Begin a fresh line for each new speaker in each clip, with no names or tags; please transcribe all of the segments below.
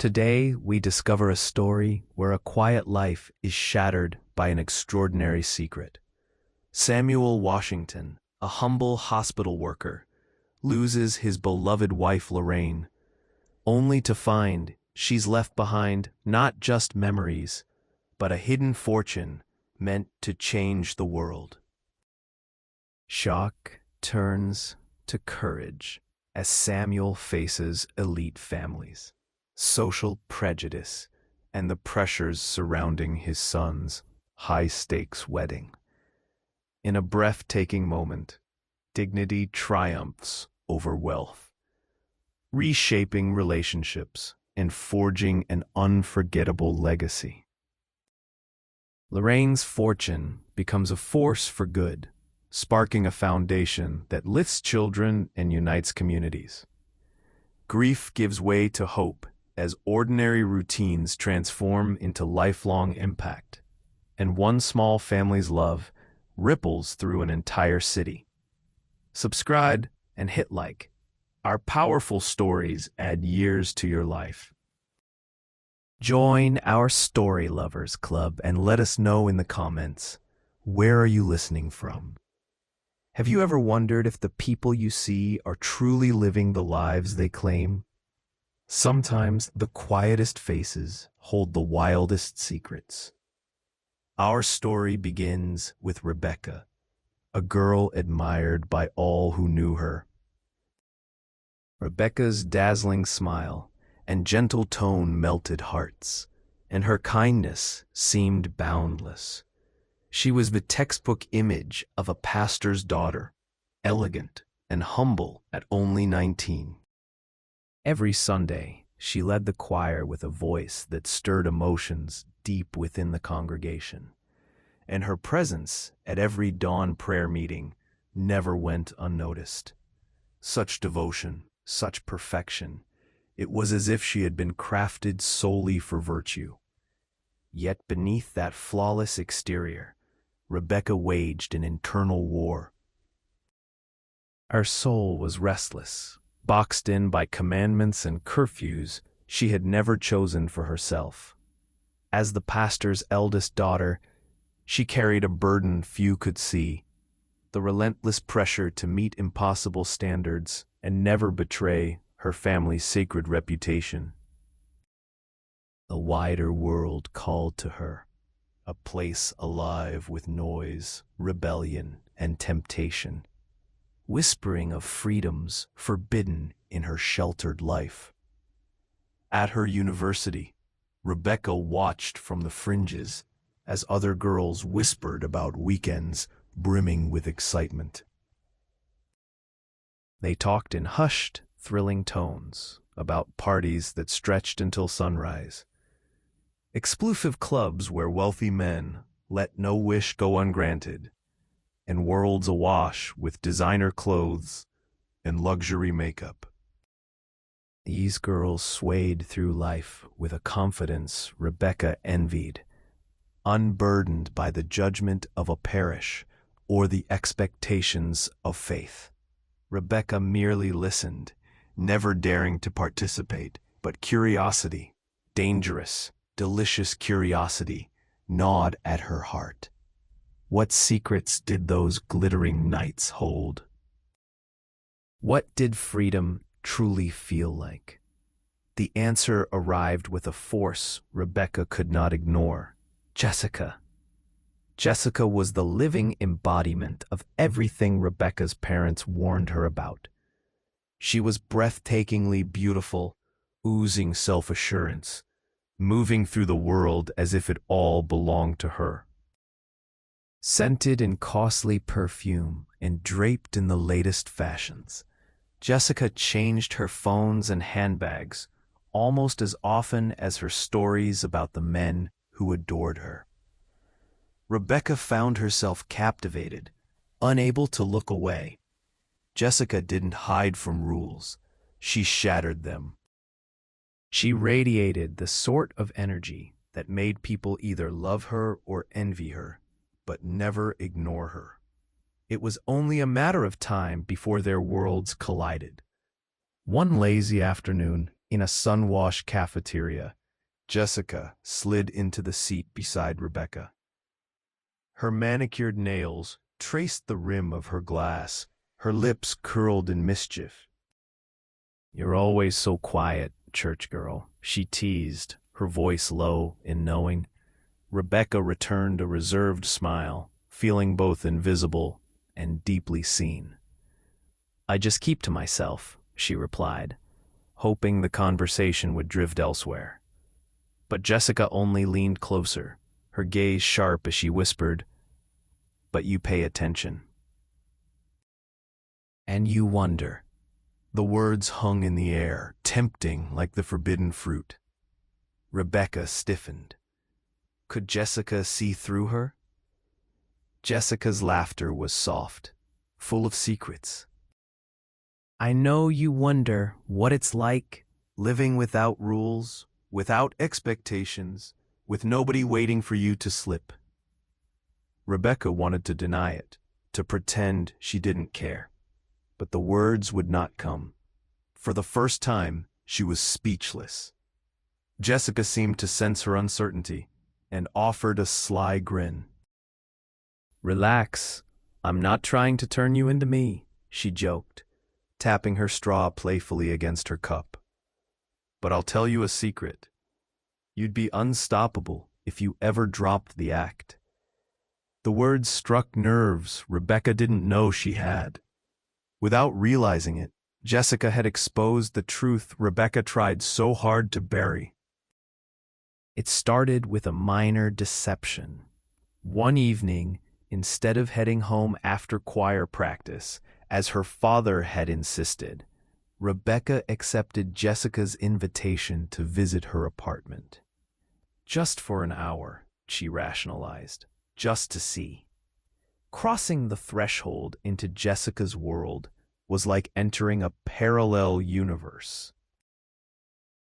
Today, we discover a story where a quiet life is shattered by an extraordinary secret. Samuel Washington, a humble hospital worker, loses his beloved wife Lorraine, only to find she's left behind not just memories, but a hidden fortune meant to change the world. Shock turns to courage as Samuel faces elite families, social prejudice, and the pressures surrounding his son's high-stakes wedding. In a breathtaking moment, dignity triumphs over wealth, reshaping relationships and forging an unforgettable legacy. Lorraine's fortune becomes a force for good, sparking a foundation that lifts children and unites communities. Grief gives way to hope as ordinary routines transform into lifelong impact, and one small family's love ripples through an entire city. Subscribe and hit like. Our powerful stories add years to your life. Join our Story Lovers Club and let us know in the comments, where are you listening from? Have you ever wondered if the people you see are truly living the lives they claim? Sometimes the quietest faces hold the wildest secrets. Our story begins with Rebecca, a girl admired by all who knew her. Rebecca's dazzling smile and gentle tone melted hearts, and her kindness seemed boundless. She was the textbook image of a pastor's daughter, elegant and humble at only 19. Every Sunday, she led the choir with a voice that stirred emotions deep within the congregation, and her presence at every dawn prayer meeting never went unnoticed. Such devotion, such perfection, it was as if she had been crafted solely for virtue. Yet beneath that flawless exterior, Rebecca waged an internal war. Her soul was restless, boxed in by commandments and curfews she had never chosen for herself. As the pastor's eldest daughter, she carried a burden few could see, the relentless pressure to meet impossible standards and never betray her family's sacred reputation. The wider world called to her, a place alive with noise, rebellion, and temptation, whispering of freedoms forbidden in her sheltered life. At her university, Rebecca watched from the fringes as other girls whispered about weekends brimming with excitement. They talked in hushed, thrilling tones about parties that stretched until sunrise, exclusive clubs where wealthy men let no wish go ungranted, and worlds awash with designer clothes and luxury makeup. These girls swayed through life with a confidence Rebecca envied, unburdened by the judgment of a parish or the expectations of faith. Rebecca merely listened, never daring to participate, but curiosity, dangerous, delicious curiosity, gnawed at her heart. What secrets did those glittering nights hold? What did freedom truly feel like? The answer arrived with a force Rebecca could not ignore: Jessica. Jessica was the living embodiment of everything Rebecca's parents warned her about. She was breathtakingly beautiful, oozing self-assurance, moving through the world as if it all belonged to her. Scented in costly perfume and draped in the latest fashions, Jessica changed her phones and handbags almost as often as her stories about the men who adored her. Rebecca found herself captivated, unable to look away. Jessica didn't hide from rules, she shattered them. She radiated the sort of energy that made people either love her or envy her, but never ignore her. It was only a matter of time before their worlds collided. One lazy afternoon, In a sun-washed cafeteria, Jessica slid into the seat beside Rebecca. Her manicured nails traced the rim of her glass, her lips curled in mischief. "You're always so quiet, church girl," she teased, her voice low and knowing. Rebecca returned a reserved smile, feeling both invisible and deeply seen. "I just keep to myself," she replied, hoping the conversation would drift elsewhere. But Jessica only leaned closer, her gaze sharp as she whispered, "But you pay attention. And you wonder." The words hung in the air, tempting like the forbidden fruit. Rebecca stiffened. Could Jessica see through her? Jessica's laughter was soft, full of secrets. "I know you wonder what it's like, living without rules, without expectations, with nobody waiting for you to slip." Rebecca wanted to deny it, to pretend she didn't care. But the words would not come. For the first time, she was speechless. Jessica seemed to sense her uncertainty and offered a sly grin. "Relax, I'm not trying to turn you into me," she joked, tapping her straw playfully against her cup. "But I'll tell you a secret. You'd be unstoppable if you ever dropped the act." The words struck nerves Rebecca didn't know she had. Without realizing it, Jessica had exposed the truth Rebecca tried so hard to bury. It started with a minor deception. One evening, instead of heading home after choir practice, as her father had insisted, Rebecca accepted Jessica's invitation to visit her apartment. Just for an hour, she rationalized, just to see. Crossing the threshold into Jessica's world was like entering a parallel universe.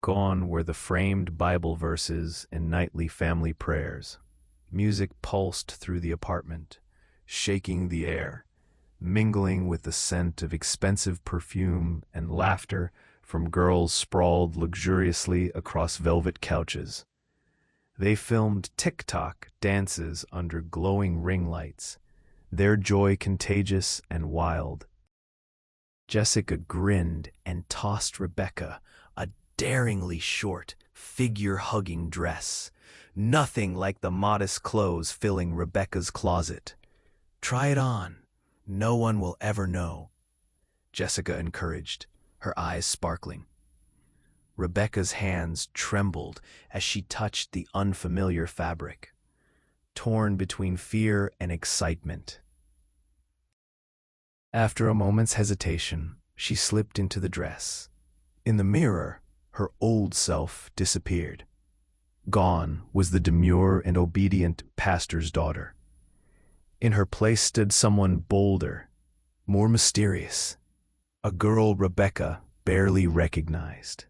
Gone were the framed Bible verses and nightly family prayers. Music pulsed through the apartment, shaking the air, mingling with the scent of expensive perfume and laughter from girls sprawled luxuriously across velvet couches. They filmed TikTok dances under glowing ring lights, their joy contagious and wild. Jessica grinned and tossed Rebecca a daringly short, figure-hugging dress, nothing like the modest clothes filling Rebecca's closet. "Try it on. No one will ever know," Jessica encouraged, her eyes sparkling. Rebecca's hands trembled as she touched the unfamiliar fabric, torn between fear and excitement. After a moment's hesitation, she slipped into the dress. In the mirror, her old self disappeared. Gone was the demure and obedient pastor's daughter. In her place stood someone bolder, more mysterious, a girl Rebecca barely recognized.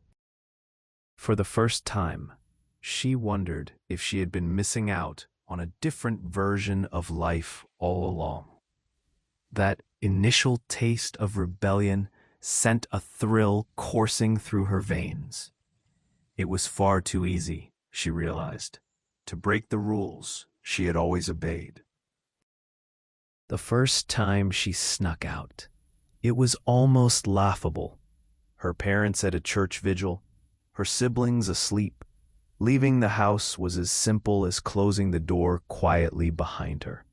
For the first time, she wondered if she had been missing out on a different version of life all along. That initial taste of rebellion sent a thrill coursing through her veins. It was far too easy, she realized, to break the rules she had always obeyed. The first time she snuck out, it was almost laughable. Her parents at a church vigil, her siblings asleep. Leaving the house was as simple as closing the door quietly behind her.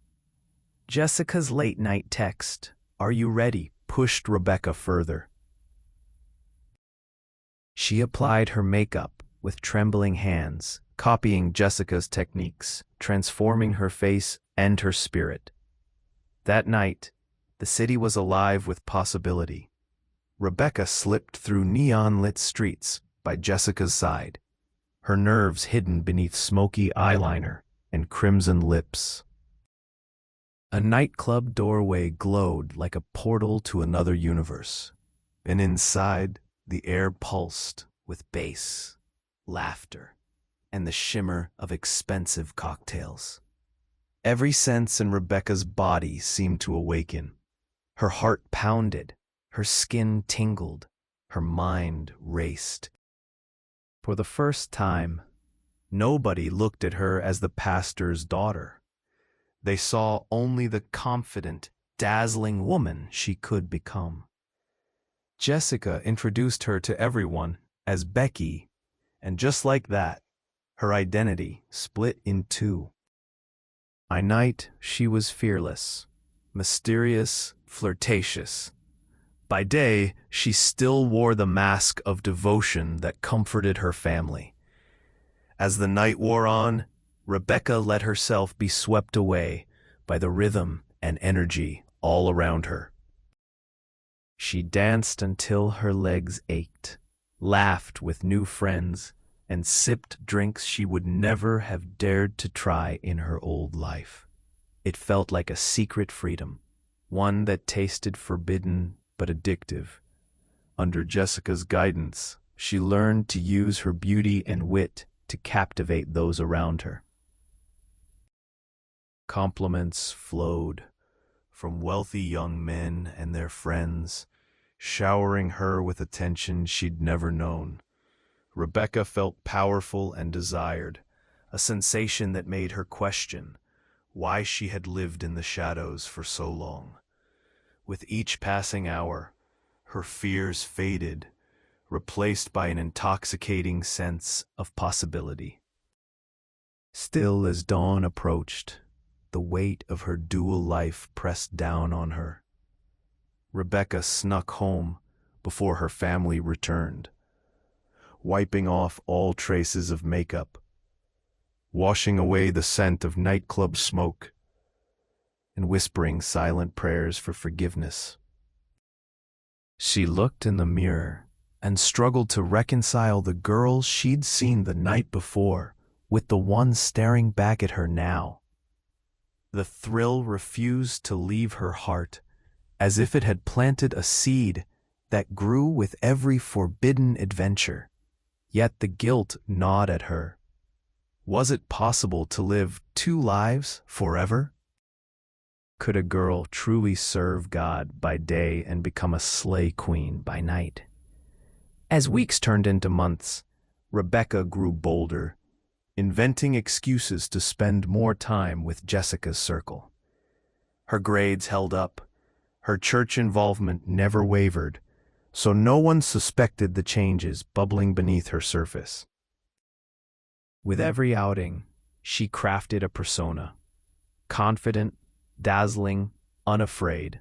Jessica's late-night text, "Are you ready?" pushed Rebecca further. She applied her makeup with trembling hands, copying Jessica's techniques, transforming her face and her spirit. That night, the city was alive with possibility. Rebecca slipped through neon-lit streets by Jessica's side, her nerves hidden beneath smoky eyeliner and crimson lips. A nightclub doorway glowed like a portal to another universe, and inside, the air pulsed with bass, laughter, and the shimmer of expensive cocktails. Every sense in Rebecca's body seemed to awaken. Her heart pounded, her skin tingled, her mind raced. For the first time, nobody looked at her as the pastor's daughter. They saw only the confident, dazzling woman she could become. Jessica introduced her to everyone as Becky, and just like that, her identity split in two. By night, she was fearless, mysterious, flirtatious. By day, she still wore the mask of devotion that comforted her family. As the night wore on, Rebecca let herself be swept away by the rhythm and energy all around her. She danced until her legs ached, laughed with new friends, and sipped drinks she would never have dared to try in her old life. It felt like a secret freedom, one that tasted forbidden but addictive. Under Jessica's guidance, she learned to use her beauty and wit to captivate those around her. Compliments flowed from wealthy young men and their friends, showering her with attention she'd never known. Rebecca felt powerful and desired, a sensation that made her question why she had lived in the shadows for so long. With each passing hour, her fears faded, replaced by an intoxicating sense of possibility. Still, as dawn approached, the weight of her dual life pressed down on her. Rebecca snuck home before her family returned, wiping off all traces of makeup, washing away the scent of nightclub smoke, and whispering silent prayers for forgiveness. She looked in the mirror and struggled to reconcile the girl she'd seen the night before with the one staring back at her now. The thrill refused to leave her heart, as if it had planted a seed that grew with every forbidden adventure. Yet the guilt gnawed at her. Was it possible to live two lives forever? Could a girl truly serve God by day and become a slay queen by night? As weeks turned into months, Rebecca grew bolder, inventing excuses to spend more time with Jessica's circle. Her grades held up, her church involvement never wavered, so no one suspected the changes bubbling beneath her surface. With every outing, she crafted a persona, confident, dazzling, unafraid.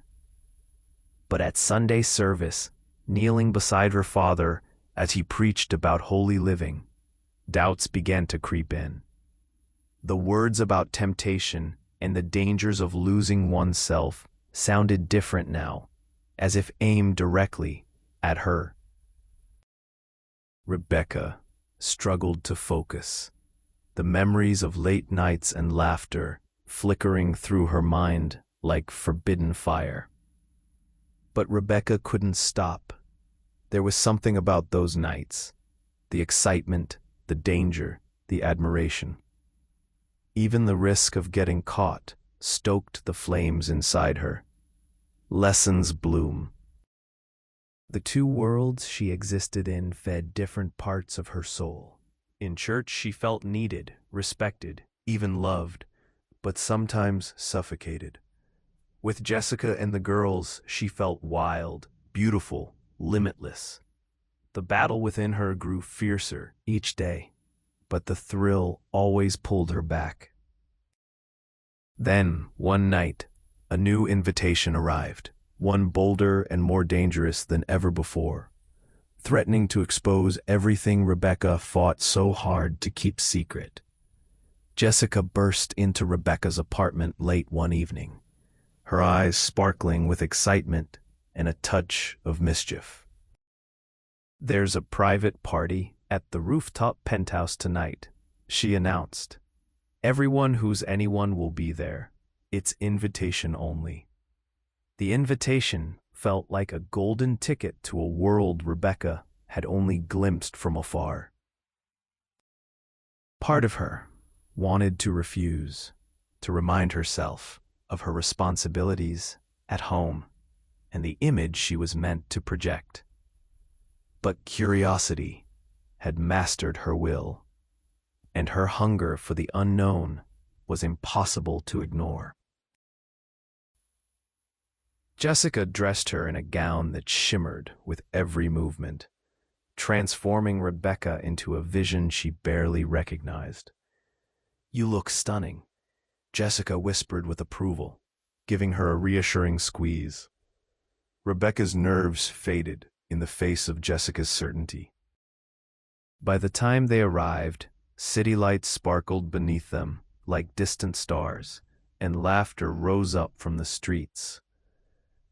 But at Sunday service, kneeling beside her father as he preached about holy living, doubts began to creep in. The words about temptation and the dangers of losing oneself sounded different now, as if aimed directly at her. Rebecca struggled to focus, the memories of late nights and laughter flickering through her mind like forbidden fire. But Rebecca couldn't stop. There was something about those nights, the excitement, the danger, the admiration. Even the risk of getting caught stoked the flames inside her. Lessons bloom. The two worlds she existed in fed different parts of her soul. In church she felt needed, respected, even loved, but sometimes suffocated. With Jessica and the girls, she felt wild, beautiful, limitless. The battle within her grew fiercer each day, but the thrill always pulled her back. Then, one night, a new invitation arrived, one bolder and more dangerous than ever before, threatening to expose everything Rebecca fought so hard to keep secret. Jessica burst into Rebecca's apartment late one evening, her eyes sparkling with excitement and a touch of mischief. "There's a private party at the rooftop penthouse tonight," she announced. "Everyone who's anyone will be there. It's invitation only." The invitation felt like a golden ticket to a world Rebecca had only glimpsed from afar. Part of her wanted to refuse, to remind herself of her responsibilities at home and the image she was meant to project. But curiosity had mastered her will, and her hunger for the unknown was impossible to ignore. Jessica dressed her in a gown that shimmered with every movement, transforming Rebecca into a vision she barely recognized. "You look stunning," Jessica whispered with approval, giving her a reassuring squeeze. Rebecca's nerves faded in the face of Jessica's certainty. By the time they arrived, city lights sparkled beneath them like distant stars, and laughter rose up from the streets.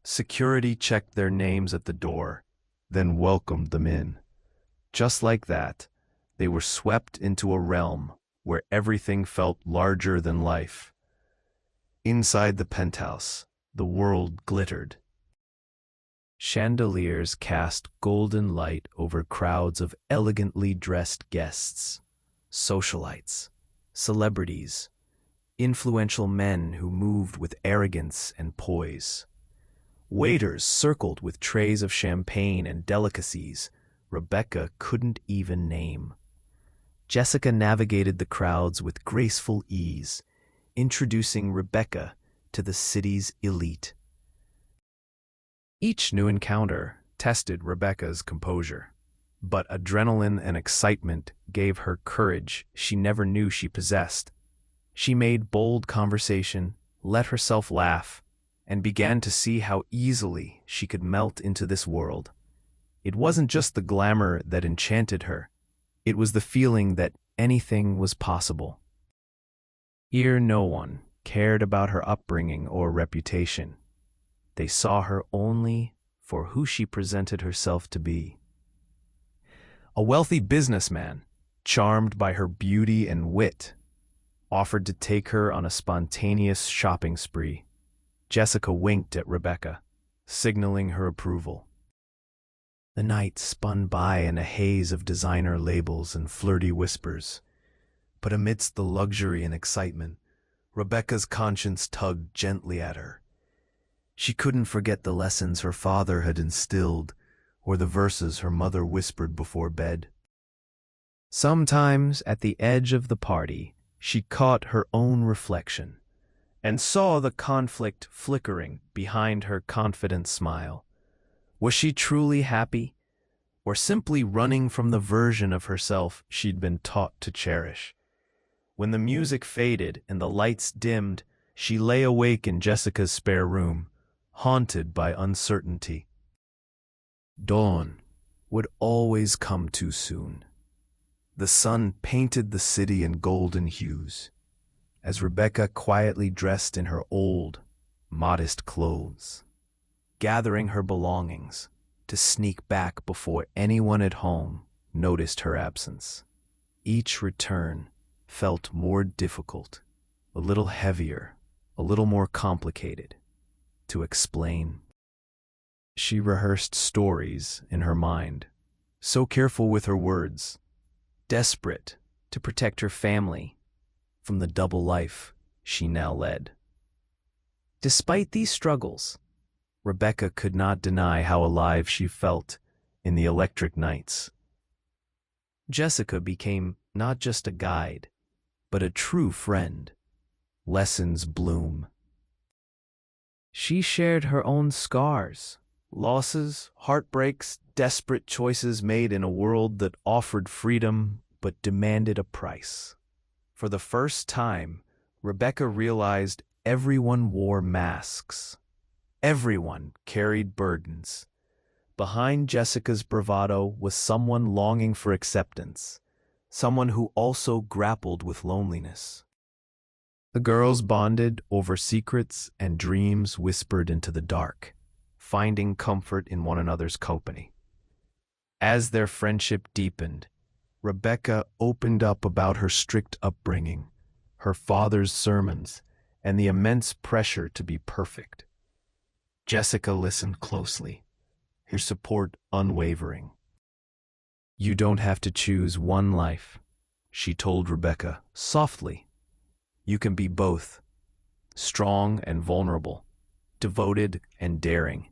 Security checked their names at the door, then welcomed them in. Just like that, they were swept into a realm where everything felt larger than life. Inside the penthouse, the world glittered. Chandeliers cast golden light over crowds of elegantly dressed guests, socialites, celebrities, influential men who moved with arrogance and poise. Waiters circled with trays of champagne and delicacies Rebecca couldn't even name. Jessica navigated the crowds with graceful ease, introducing Rebecca to the city's elite. Each new encounter tested Rebecca's composure, but adrenaline and excitement gave her courage she never knew she possessed. She made bold conversation, let herself laugh, and began to see how easily she could melt into this world. It wasn't just the glamour that enchanted her, it was the feeling that anything was possible. Here no one cared about her upbringing or reputation. They saw her only for who she presented herself to be. A wealthy businessman, charmed by her beauty and wit, offered to take her on a spontaneous shopping spree. Jessica winked at Rebecca, signaling her approval. The night spun by in a haze of designer labels and flirty whispers, but amidst the luxury and excitement, Rebecca's conscience tugged gently at her. She couldn't forget the lessons her father had instilled or the verses her mother whispered before bed. Sometimes, at the edge of the party, she caught her own reflection and saw the conflict flickering behind her confident smile. Was she truly happy, or simply running from the version of herself she'd been taught to cherish? When the music faded and the lights dimmed, she lay awake in Jessica's spare room, haunted by uncertainty. Dawn would always come too soon. The sun painted the city in golden hues, as Rebecca quietly dressed in her old, modest clothes, gathering her belongings to sneak back before anyone at home noticed her absence. Each return felt more difficult, a little heavier, a little more complicated to explain. She rehearsed stories in her mind, so careful with her words, desperate to protect her family from the double life she now led. Despite these struggles, Rebecca could not deny how alive she felt in the electric nights. Jessica became not just a guide, but a true friend. Lessons bloom. She shared her own scars, losses, heartbreaks, desperate choices made in a world that offered freedom but demanded a price. For the first time, Rebecca realized everyone wore masks. Everyone carried burdens. Behind Jessica's bravado was someone longing for acceptance, someone who also grappled with loneliness. The girls bonded over secrets and dreams whispered into the dark, finding comfort in one another's company. As their friendship deepened, Rebecca opened up about her strict upbringing, her father's sermons, and the immense pressure to be perfect. Jessica listened closely, her support unwavering. "You don't have to choose one life," she told Rebecca softly. "You can be both, strong and vulnerable, devoted and daring.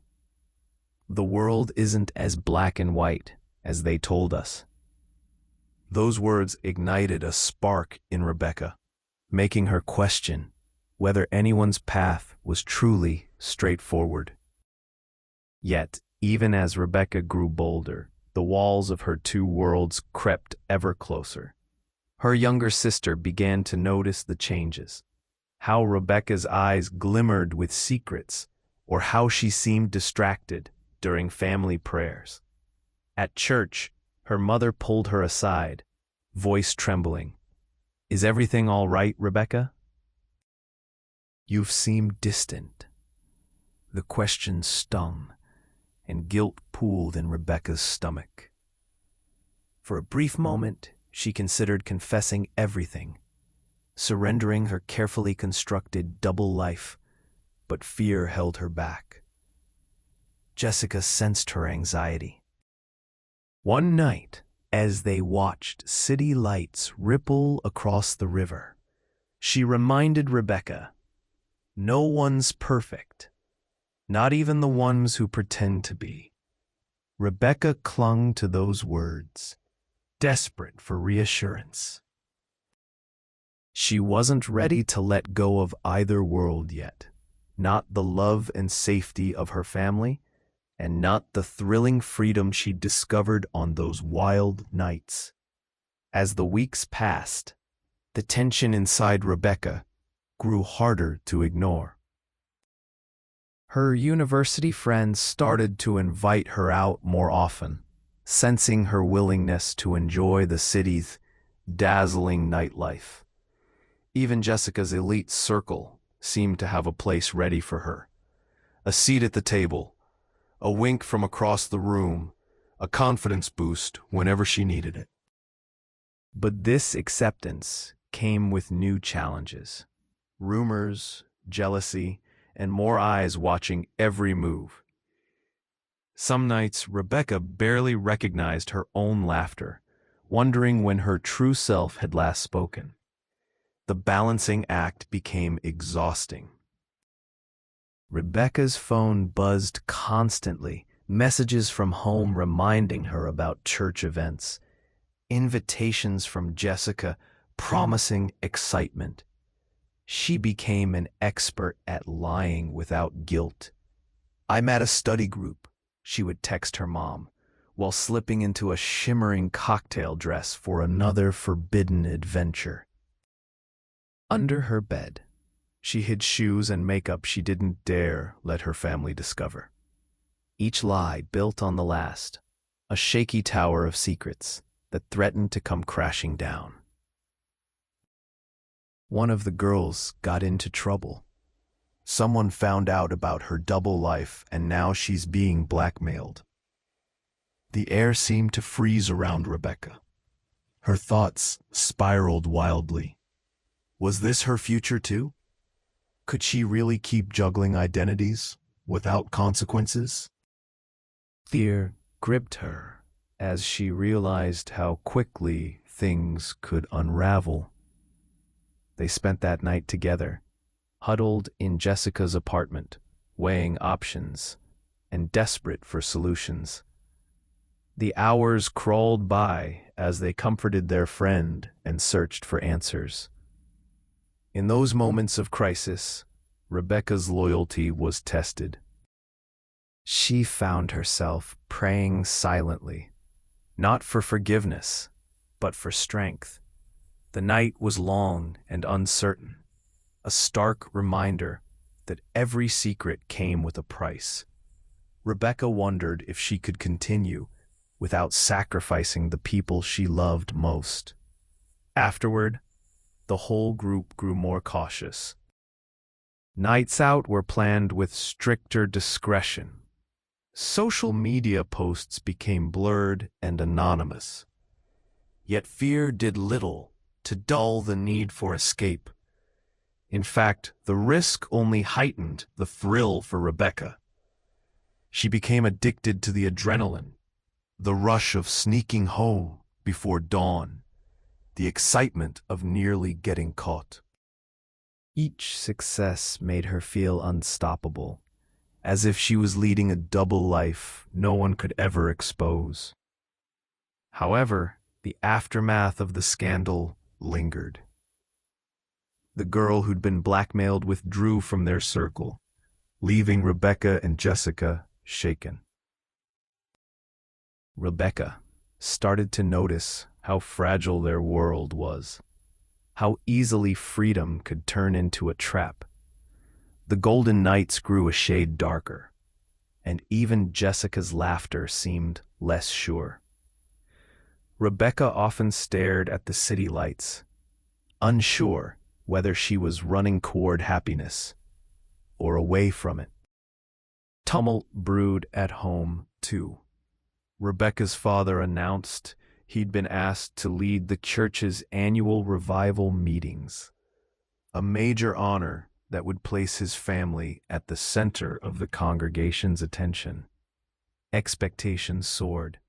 The world isn't as black and white as they told us." Those words ignited a spark in Rebecca, making her question whether anyone's path was truly straightforward. Yet, even as Rebecca grew bolder, the walls of her two worlds crept ever closer. Her younger sister began to notice the changes, how Rebecca's eyes glimmered with secrets, or how she seemed distracted during family prayers. At church, her mother pulled her aside, voice trembling. "Is everything all right, Rebecca?" "You've seemed distant." The question stung, and guilt pooled in Rebecca's stomach. For a brief moment, she considered confessing everything, surrendering her carefully constructed double life, but fear held her back. Jessica sensed her anxiety. One night, as they watched city lights ripple across the river, she reminded Rebecca, "No one's perfect, not even the ones who pretend to be." Rebecca clung to those words, desperate for reassurance. She wasn't ready to let go of either world yet, not the love and safety of her family, and not the thrilling freedom she discovered on those wild nights. As the weeks passed, the tension inside Rebecca grew harder to ignore. Her university friends started to invite her out more often, sensing her willingness to enjoy the city's dazzling nightlife. Even Jessica's elite circle seemed to have a place ready for her. A seat at the table, a wink from across the room, a confidence boost whenever she needed it. But this acceptance came with new challenges. Rumors, jealousy, and more eyes watching every move. Some nights, Rebecca barely recognized her own laughter, wondering when her true self had last spoken. The balancing act became exhausting. Rebecca's phone buzzed constantly, messages from home reminding her about church events, invitations from Jessica promising excitement. She became an expert at lying without guilt. "I'm at a study group," she would text her mom, while slipping into a shimmering cocktail dress for another forbidden adventure. Under her bed, she hid shoes and makeup she didn't dare let her family discover. Each lie built on the last, a shaky tower of secrets that threatened to come crashing down. One of the girls got into trouble. Someone found out about her double life, and now she's being blackmailed. The air seemed to freeze around Rebecca. Her thoughts spiraled wildly. Was this her future too? Could she really keep juggling identities without consequences? Fear gripped her as she realized how quickly things could unravel. They spent that night together, huddled in Jessica's apartment, weighing options and desperate for solutions. The hours crawled by as they comforted their friend and searched for answers. In those moments of crisis, Rebecca's loyalty was tested. She found herself praying silently, not for forgiveness, but for strength. The night was long and uncertain, a stark reminder that every secret came with a price. Rebecca wondered if she could continue without sacrificing the people she loved most. Afterward, the whole group grew more cautious. Nights out were planned with stricter discretion. Social media posts became blurred and anonymous. Yet fear did little to dull the need for escape. In fact, the risk only heightened the thrill for Rebecca. She became addicted to the adrenaline, the rush of sneaking home before dawn, the excitement of nearly getting caught. Each success made her feel unstoppable, as if she was leading a double life no one could ever expose. However, The aftermath of the scandal lingered. The girl who'd been blackmailed withdrew from their circle, leaving Rebecca and Jessica shaken. Rebecca started to notice how fragile their world was, how easily freedom could turn into a trap. The golden nights grew a shade darker, and even Jessica's laughter seemed less sure. Rebecca often stared at the city lights, unsure whether she was running toward happiness or away from it. Tumult brewed at home, too. Rebecca's father announced he'd been asked to lead the church's annual revival meetings, a major honor that would place his family at the center of the congregation's attention. Expectations soared.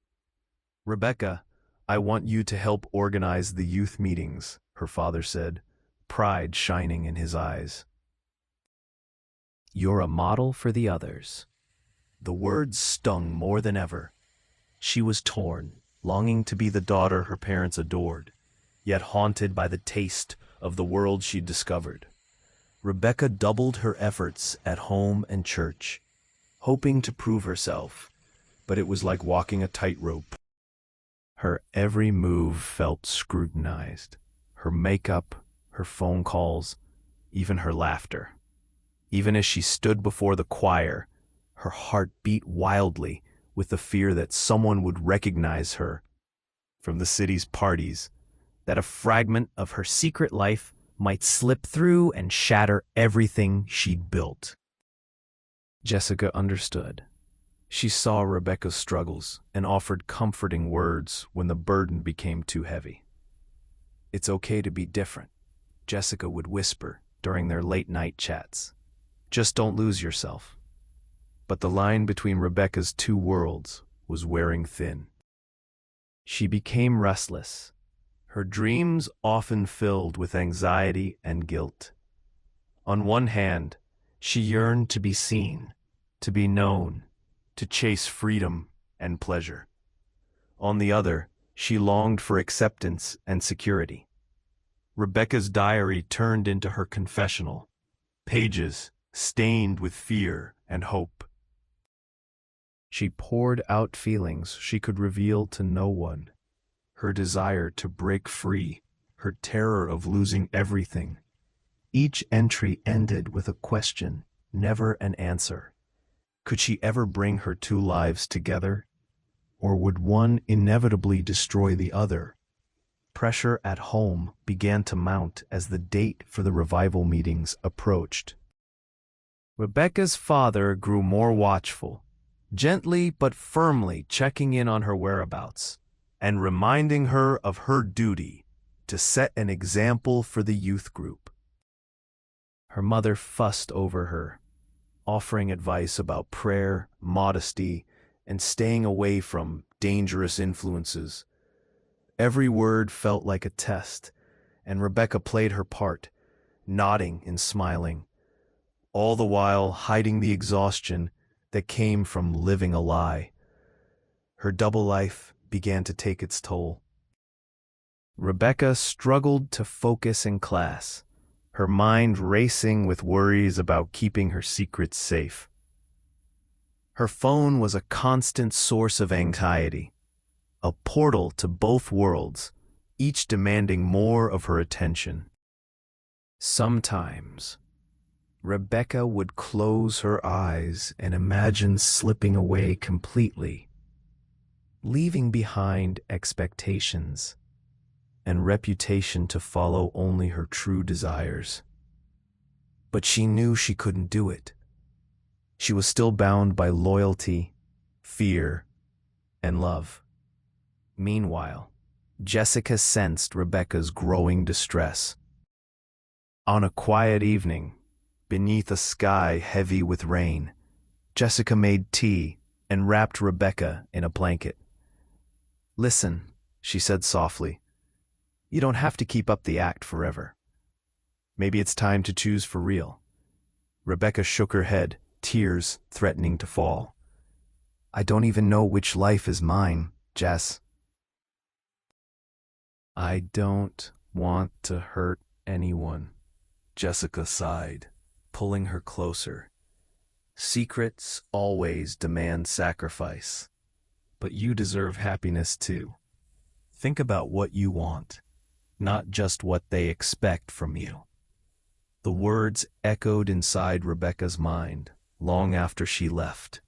"Rebecca, I want you to help organize the youth meetings," her father said, pride shining in his eyes. "You're a model for the others." The words stung more than ever. She was torn, longing to be the daughter her parents adored, yet haunted by the taste of the world she'd discovered. Rebecca doubled her efforts at home and church, hoping to prove herself, but it was like walking a tightrope. Her every move felt scrutinized. Her makeup, her phone calls, even her laughter. Even as she stood before the choir, her heart beat wildly with the fear that someone would recognize her from the city's parties, that a fragment of her secret life might slip through and shatter everything she'd built. Jessica understood. She saw Rebecca's struggles and offered comforting words when the burden became too heavy. "It's okay to be different," Jessica would whisper during their late-night chats. "Just don't lose yourself." But the line between Rebecca's two worlds was wearing thin. She became restless, her dreams often filled with anxiety and guilt. On one hand, she yearned to be seen, to be known, to chase freedom and pleasure. On the other, she longed for acceptance and security. Rebecca's diary turned into her confessional, pages stained with fear and hope. She poured out feelings she could reveal to no one, her desire to break free, her terror of losing everything. Each entry ended with a question, never an answer. Could she ever bring her two lives together? Or would one inevitably destroy the other? Pressure at home began to mount as the date for the revival meetings approached. Rebecca's father grew more watchful, gently but firmly checking in on her whereabouts and reminding her of her duty to set an example for the youth group. Her mother fussed over her, offering advice about prayer, modesty, and staying away from dangerous influences. Every word felt like a test, and Rebecca played her part, nodding and smiling, all the while hiding the exhaustion that came from living a lie. Her double life began to take its toll. Rebecca struggled to focus in class, her mind racing with worries about keeping her secrets safe. Her phone was a constant source of anxiety, a portal to both worlds, each demanding more of her attention. Sometimes, Rebecca would close her eyes and imagine slipping away completely, leaving behind expectations and reputation to follow only her true desires. But she knew she couldn't do it. She was still bound by loyalty, fear, and love. Meanwhile, Jessica sensed Rebecca's growing distress. On a quiet evening, beneath a sky heavy with rain, Jessica made tea and wrapped Rebecca in a blanket. "Listen," she said softly, "you don't have to keep up the act forever. Maybe it's time to choose for real." Rebecca shook her head, tears threatening to fall. "I don't even know which life is mine, Jess." I don't want to hurt anyone, Jessica sighed, pulling her closer. Secrets always demand sacrifice, but you deserve happiness too. Think about what you want, not just what they expect from you. The words echoed inside Rebecca's mind long after she left.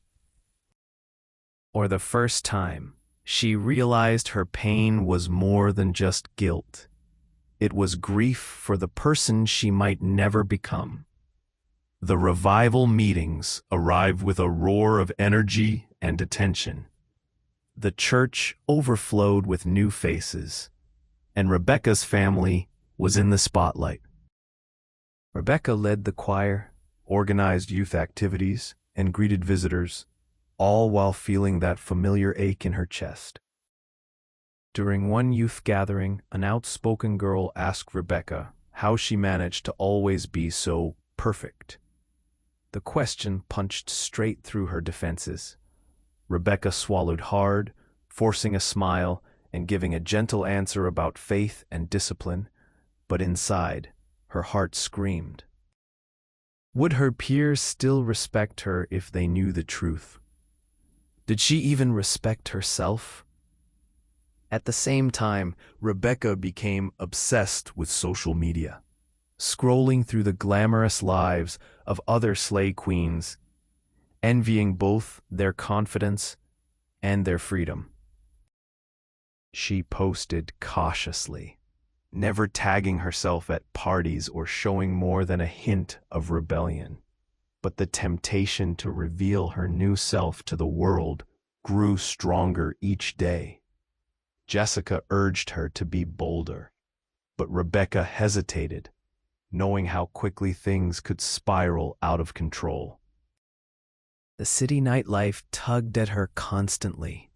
For the first time, she realized her pain was more than just guilt. It was grief for the person she might never become. The revival meetings arrived with a roar of energy and attention. The church overflowed with new faces, and Rebecca's family was in the spotlight. Rebecca led the choir, organized youth activities, and greeted visitors, all while feeling that familiar ache in her chest. During one youth gathering, an outspoken girl asked Rebecca how she managed to always be so perfect. The question punched straight through her defenses. Rebecca swallowed hard, forcing a smile and giving a gentle answer about faith and discipline, but inside, her heart screamed. Would her peers still respect her if they knew the truth? Did she even respect herself? At the same time, Rebecca became obsessed with social media, scrolling through the glamorous lives of other slay queens, envying both their confidence and their freedom. She posted cautiously, never tagging herself at parties or showing more than a hint of rebellion. But the temptation to reveal her new self to the world grew stronger each day. Jessica urged her to be bolder, but Rebecca hesitated, knowing how quickly things could spiral out of control. The city nightlife tugged at her constantly.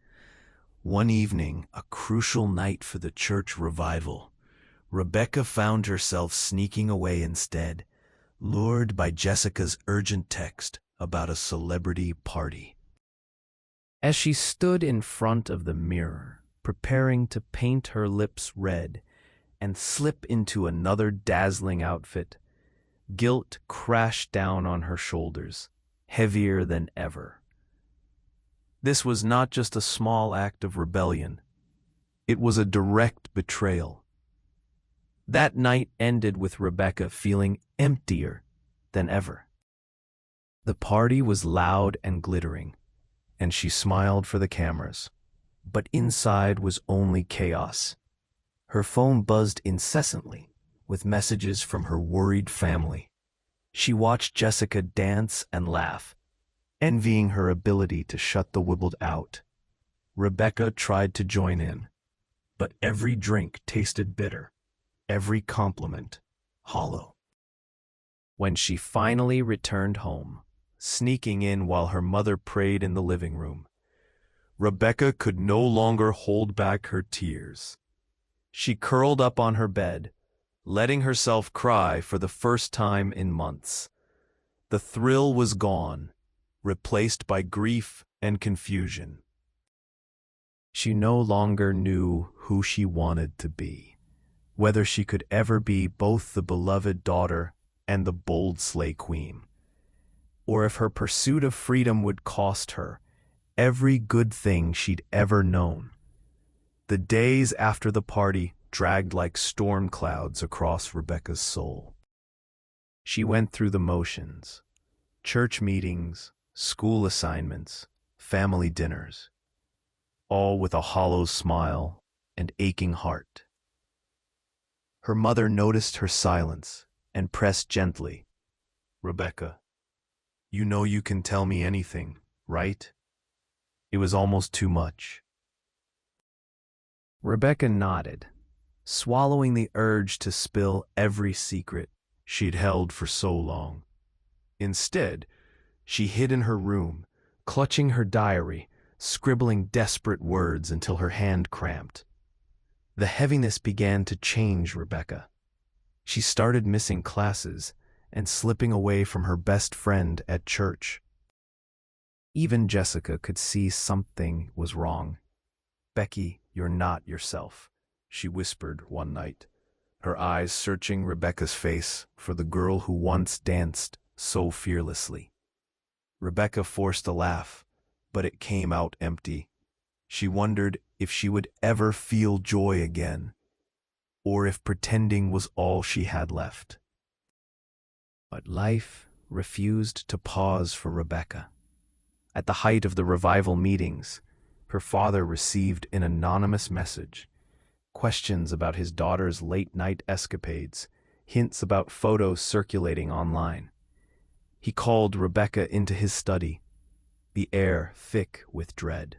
One evening, a crucial night for the church revival, Rebecca found herself sneaking away instead, lured by Jessica's urgent text about a celebrity party. As she stood in front of the mirror, preparing to paint her lips red and slip into another dazzling outfit, guilt crashed down on her shoulders, heavier than ever. This was not just a small act of rebellion. It was a direct betrayal. That night ended with Rebecca feeling emptier than ever. The party was loud and glittering, and she smiled for the cameras. But inside was only chaos. Her phone buzzed incessantly with messages from her worried family. She watched Jessica dance and laugh, envying her ability to shut the wibbled out. Rebecca tried to join in, but every drink tasted bitter, every compliment hollow. When she finally returned home, sneaking in while her mother prayed in the living room, Rebecca could no longer hold back her tears. She curled up on her bed, letting herself cry for the first time in months. The thrill was gone, replaced by grief and confusion. She no longer knew who she wanted to be, whether she could ever be both the beloved daughter and the bold slay queen, or if her pursuit of freedom would cost her every good thing she'd ever known. The days after the party dragged like storm clouds across Rebecca's soul. She went through the motions: church meetings, school assignments, family dinners, all with a hollow smile and aching heart. Her mother noticed her silence and pressed gently, "Rebecca, you know you can tell me anything, right?" It was almost too much. Rebecca nodded, swallowing the urge to spill every secret she'd held for so long. Instead, she hid in her room, clutching her diary, scribbling desperate words until her hand cramped. The heaviness began to change Rebecca. She started missing classes and slipping away from her best friend at church. Even Jessica could see something was wrong. "Becky, you're not yourself. she whispered one night, her eyes searching Rebecca's face for the girl who once danced so fearlessly. Rebecca forced a laugh, but it came out empty. She wondered if she would ever feel joy again, or if pretending was all she had left. But life refused to pause for Rebecca. At the height of the revival meetings, her father received an anonymous message, questions about his daughter's late-night escapades, hints about photos circulating online. He called Rebecca into his study, the air thick with dread.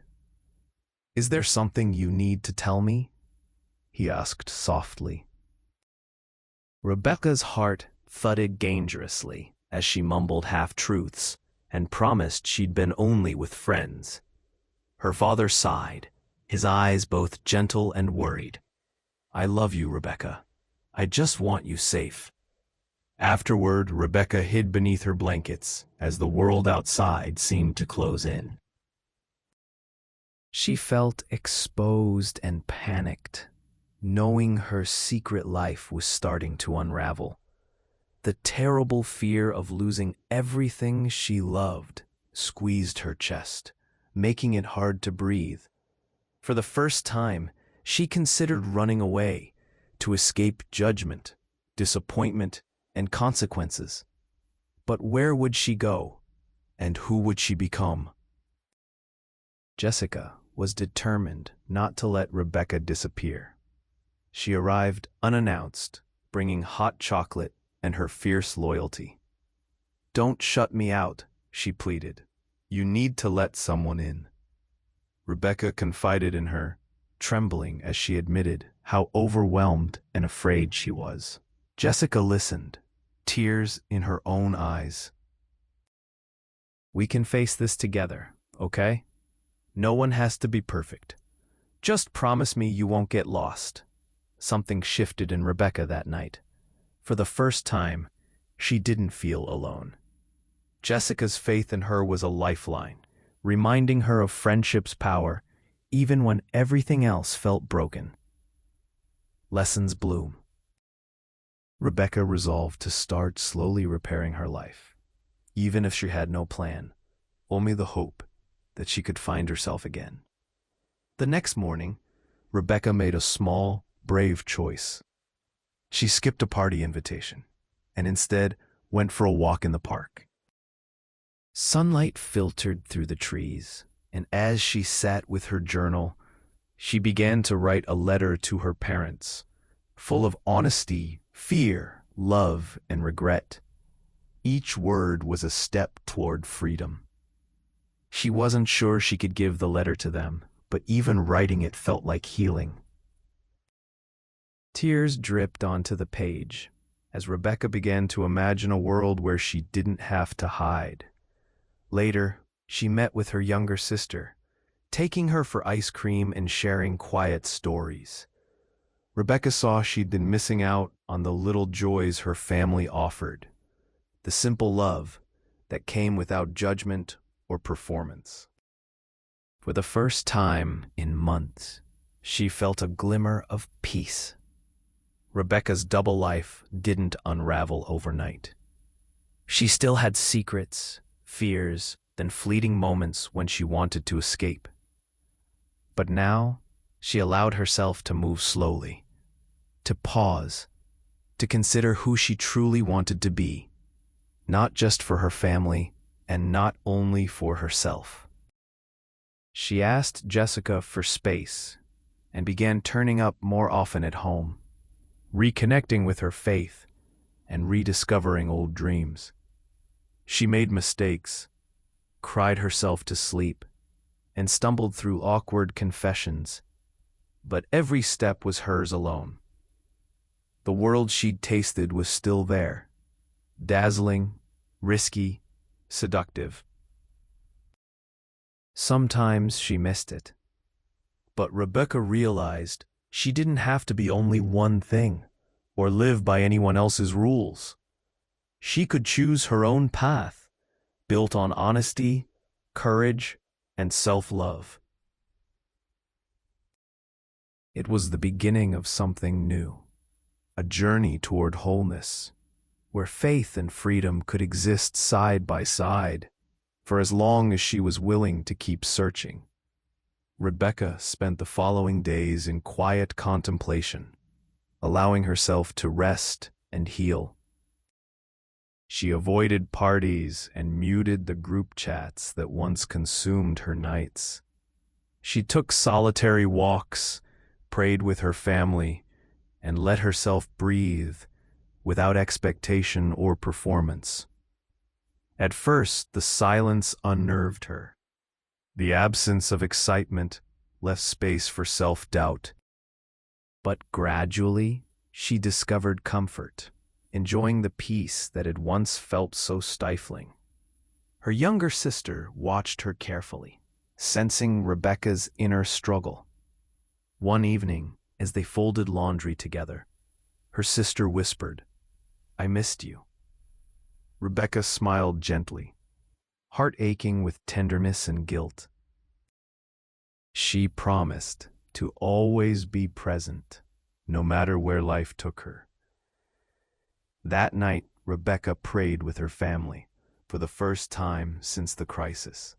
"Is there something you need to tell me?" he asked softly. Rebecca's heart thudded dangerously as she mumbled half-truths and promised she'd been only with friends. Her father sighed, his eyes both gentle and worried. "I love you, Rebecca. I just want you safe." Afterward, Rebecca hid beneath her blankets as the world outside seemed to close in. She felt exposed and panicked, knowing her secret life was starting to unravel. The terrible fear of losing everything she loved squeezed her chest, making it hard to breathe. For the first time, she considered running away to escape judgment, disappointment, and consequences. But where would she go, and who would she become? Jessica was determined not to let Rebecca disappear. She arrived unannounced, bringing hot chocolate and her fierce loyalty. "Don't shut me out," she pleaded. "You need to let someone in." Rebecca confided in her, trembling as she admitted how overwhelmed and afraid she was. Jessica listened, tears in her own eyes. "We can face this together, okay? No one has to be perfect. Just promise me you won't get lost." Something shifted in Rebecca that night. For the first time, she didn't feel alone. Jessica's faith in her was a lifeline, reminding her of friendship's power, even when everything else felt broken. Lessons bloom. Rebecca resolved to start slowly repairing her life, even if she had no plan, only the hope that she could find herself again. The next morning, Rebecca made a small, brave choice. She skipped a party invitation and instead went for a walk in the park. Sunlight filtered through the trees, and as she sat with her journal, she began to write a letter to her parents, full of honesty, fear, love, and regret. Each word was a step toward freedom. She wasn't sure she could give the letter to them, but even writing it felt like healing. Tears dripped onto the page as Rebecca began to imagine a world where she didn't have to hide. Later, she met with her younger sister, taking her for ice cream and sharing quiet stories. Rebecca saw she'd been missing out on the little joys her family offered, the simple love that came without judgment or performance. For the first time in months, she felt a glimmer of peace. Rebecca's double life didn't unravel overnight. She still had secrets, fears, and fleeting moments when she wanted to escape. But now, she allowed herself to move slowly, to pause, to consider who she truly wanted to be, not just for her family and not only for herself. She asked Jessica for space and began turning up more often at home, reconnecting with her faith and rediscovering old dreams. She made mistakes, cried herself to sleep, and stumbled through awkward confessions, but every step was hers alone. The world she'd tasted was still there, dazzling, risky, seductive. Sometimes she missed it, but Rebecca realized she didn't have to be only one thing or live by anyone else's rules. She could choose her own path, built on honesty, courage, and self-love. It was the beginning of something new, a journey toward wholeness, where faith and freedom could exist side by side for as long as she was willing to keep searching. Rebecca spent the following days in quiet contemplation, allowing herself to rest and heal. She avoided parties and muted the group chats that once consumed her nights. She took solitary walks, prayed with her family, and let herself breathe without expectation or performance. At first, the silence unnerved her. The absence of excitement left space for self-doubt. But gradually, she discovered comfort, enjoying the peace that had once felt so stifling. Her younger sister watched her carefully, sensing Rebecca's inner struggle. One evening, as they folded laundry together, her sister whispered, "I missed you." Rebecca smiled gently, heart aching with tenderness and guilt. She promised to always be present, no matter where life took her. That night, Rebecca prayed with her family for the first time since the crisis,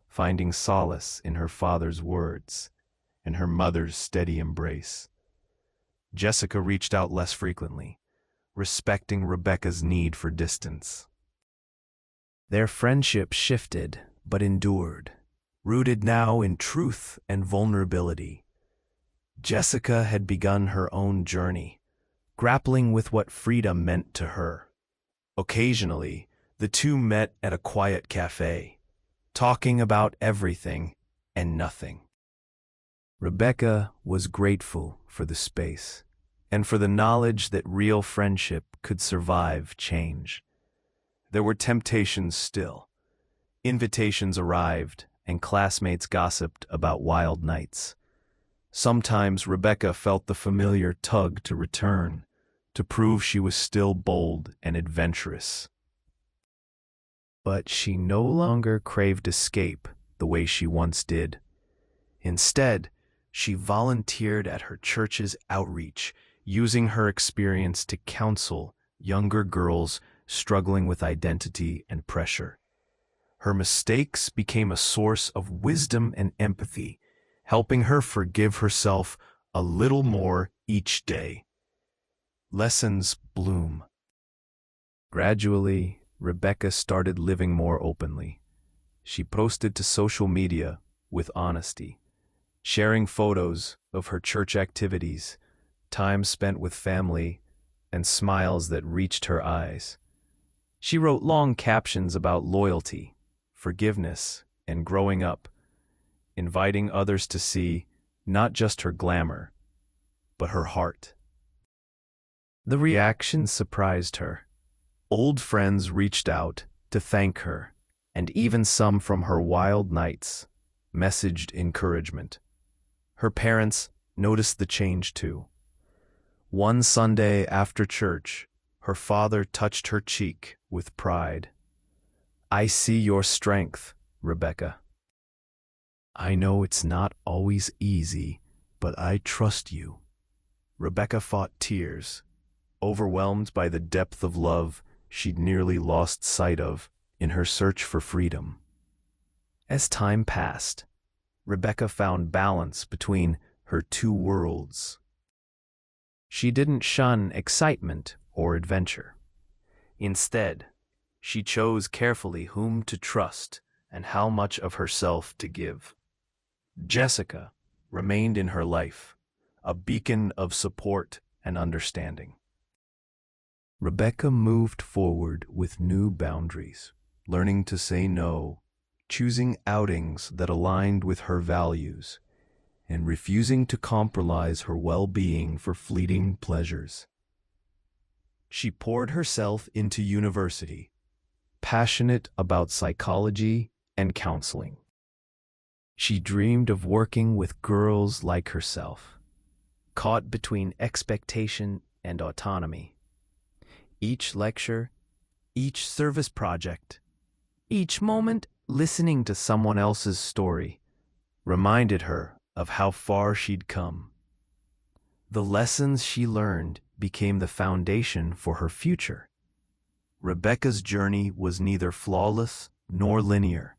finding solace in her father's words and her mother's steady embrace. Jessica reached out less frequently, respecting Rebecca's need for distance. Their friendship shifted, but endured, rooted now in truth and vulnerability. Jessica had begun her own journey, grappling with what freedom meant to her. Occasionally, the two met at a quiet cafe, talking about everything and nothing. Rebecca was grateful for the space and for the knowledge that real friendship could survive change. There were temptations still. Invitations arrived, and classmates gossiped about wild nights. Sometimes Rebecca felt the familiar tug to return, to prove she was still bold and adventurous. But she no longer craved escape the way she once did. Instead, she volunteered at her church's outreach, using her experience to counsel younger girls struggling with identity and pressure. Her mistakes became a source of wisdom and empathy, helping her forgive herself a little more each day. Lessons bloom. Gradually, Rebecca started living more openly. She posted to social media with honesty, sharing photos of her church activities, time spent with family, and smiles that reached her eyes. She wrote long captions about loyalty, forgiveness, and growing up, inviting others to see not just her glamour, but her heart. The reaction surprised her. Old friends reached out to thank her, and even some from her wild nights messaged encouragement. Her parents noticed the change too. One Sunday after church, her father touched her cheek with pride. "I see your strength, Rebecca. I know it's not always easy, but I trust you." Rebecca fought tears, overwhelmed by the depth of love she'd nearly lost sight of in her search for freedom. As time passed, Rebecca found balance between her two worlds. She didn't shun excitement or adventure. Instead, she chose carefully whom to trust and how much of herself to give. Jessica remained in her life, a beacon of support and understanding. Rebecca moved forward with new boundaries, learning to say no, choosing outings that aligned with her values, and refusing to compromise her well-being for fleeting pleasures. She poured herself into university, passionate about psychology and counseling. She dreamed of working with girls like herself, caught between expectation and autonomy. Each lecture, each service project, each moment listening to someone else's story reminded her of how far she'd come. The lessons she learned became the foundation for her future. Rebecca's journey was neither flawless nor linear.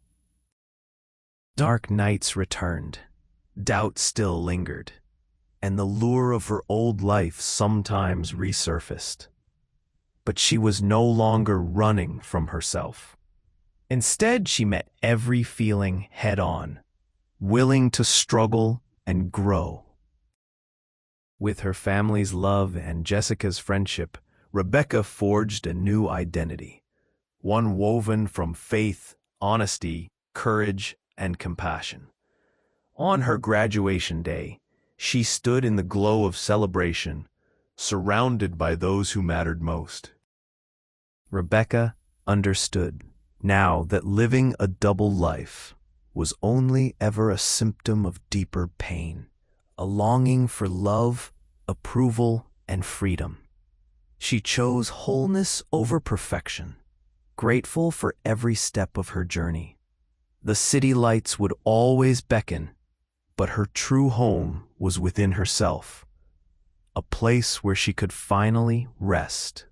Dark nights returned, doubt still lingered, and the lure of her old life sometimes resurfaced. But she was no longer running from herself. Instead, she met every feeling head-on, willing to struggle and grow. With her family's love and Jessica's friendship, Rebecca forged a new identity, one woven from faith, honesty, courage, and compassion. On her graduation day, she stood in the glow of celebration, surrounded by those who mattered most. Rebecca understood now that living a double life was only ever a symptom of deeper pain, a longing for love, approval, and freedom. She chose wholeness over perfection, grateful for every step of her journey. The city lights would always beckon, but her true home was within herself, a place where she could finally rest